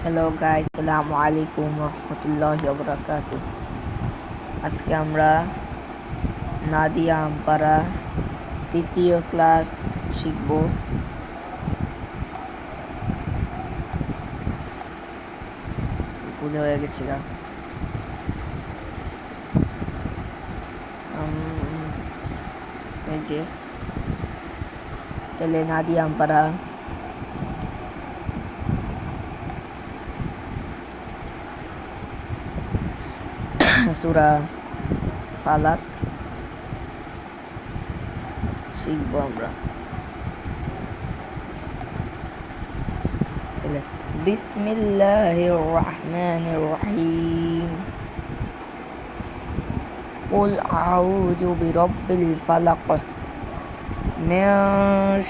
Hello guys, আসসালামু আলাইকুম রহমতুল্লাহি ওয়া বারাকাতুহু। আজকে আমরা নাদিয়া আমপারা তৃতীয় ক্লাস শিখব। ভুল হয়ে গেছিলাম। এই যে তাহলে নাদিয়া আমপারা সূরা ফালাক শিখবো আমরা। তাহলে বিসমিল্লাহির রহমানির রহিম। কুল আউযু বিরাব্বিল ফালাক মিন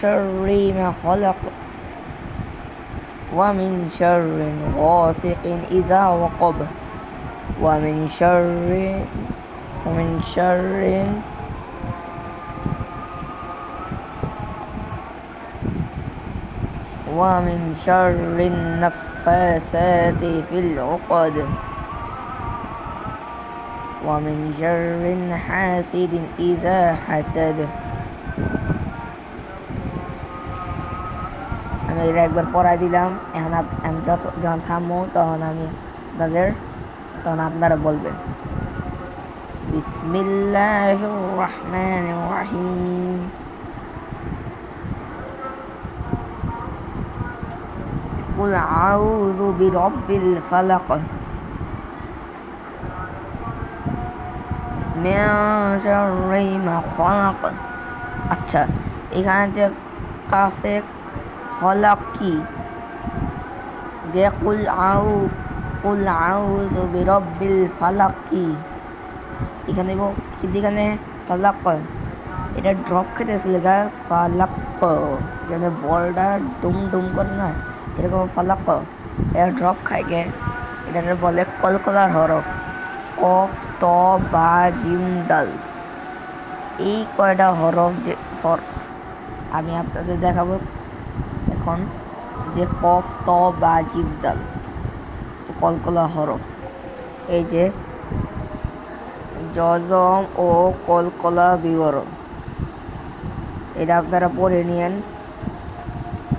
শাররি মা খালাক ওয়া মিন শাররি গাসিকিন ইযা ওয়াকাব ومن شر النفاثات في العقد ومن شر حاسد إذا حسد। আমি এটা একবার পড়াই দিলাম। এখন আমি যখন থামবো তখন আপনারা বলবেন বিসমিল্লাহির রহমানির রহিম। কুল আউযু বিরাব্বিল ফালাক মিন শাররি মা খালাক। আচ্ছা, এখানে যে কাফে খলাক কি, যে কুল আউযু বিরাব্বিল ফালাক কি, এখানে ফালাক এটা ড্রপ খেতেছিল গা। ফালাক যেন বলটা ডুম ডুম করে না, এরকম ফালাক এটা ড্রপ খায় গে। এটা বলে কলকলার হরফ কফ ত বা জিম দাল। এই কয়টা হরফ যে আমি আপনাদের দেখাবো এখন, যে কফ ত বা জিম দাল কলকলা হরফ। এই যে জজম ও কলকলা বিবরণ, এটা আপনারা পড়ে নিয়েন।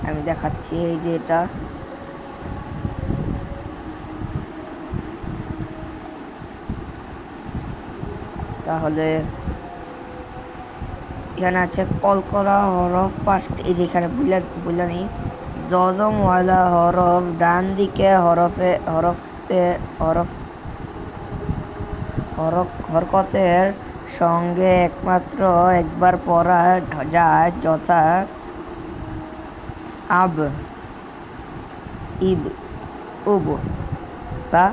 আমি দেখাচ্ছি। এই যে এটা তাহলে এখানে আছে কলকলা হরফ পাঁচটি। এই যে এখানে বুঝলানি জজম ওয়ালা হরফ ডান দিকে হরকতের সঙ্গে একমাত্র একবার পড়া যায়, যথা আব, ইব, উব বা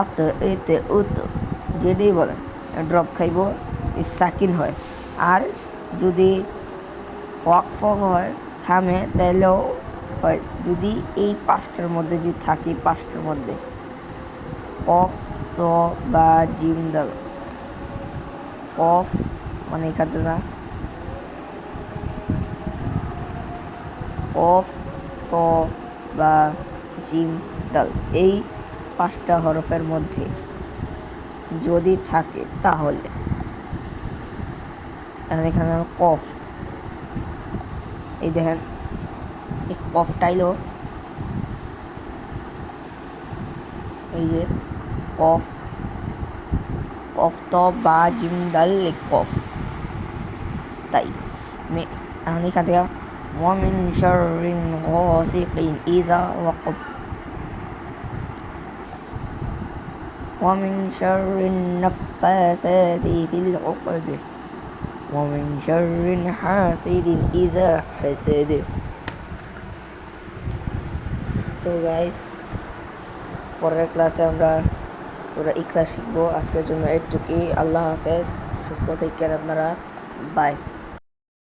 আত, এতে, উত, যেটাই বলেন ড্রপ খাইব, সাকিন হয়। আর যদি ওয়াকফ হয়, থামে, তাহলেও হয়। যদি এই পাঁচটার মধ্যে যদি থাকি, পাঁচটার মধ্যে কফ ত বা জিম দাল। কফ মানে এখানে না, কফ ত বা জিম দাল, এই পাঁচটা হরফের মধ্যে যদি থাকে তাহলে এখানে কফ, এই দেখেন এই কফটাইলো, এই যে কফ তো বা জিম দাল কফ। তাই এখন এখান থেকে ওয়ামিন শাররিন গাসিকিন ইযা ওয়াকাব ওয়ামিন শাররিন নাফাসাতি ফিল উকদ ওয়ামিন শাররিন হাসিদিন ইযা হাসাদ। তো গাইস, পরের ক্লাসে আমরা সূরা ইখলাস শিখবো। আজকের জন্য এইটুকুই। আল্লাহ হাফেজ, সুস্থ থাকেন আপনারা। বাই।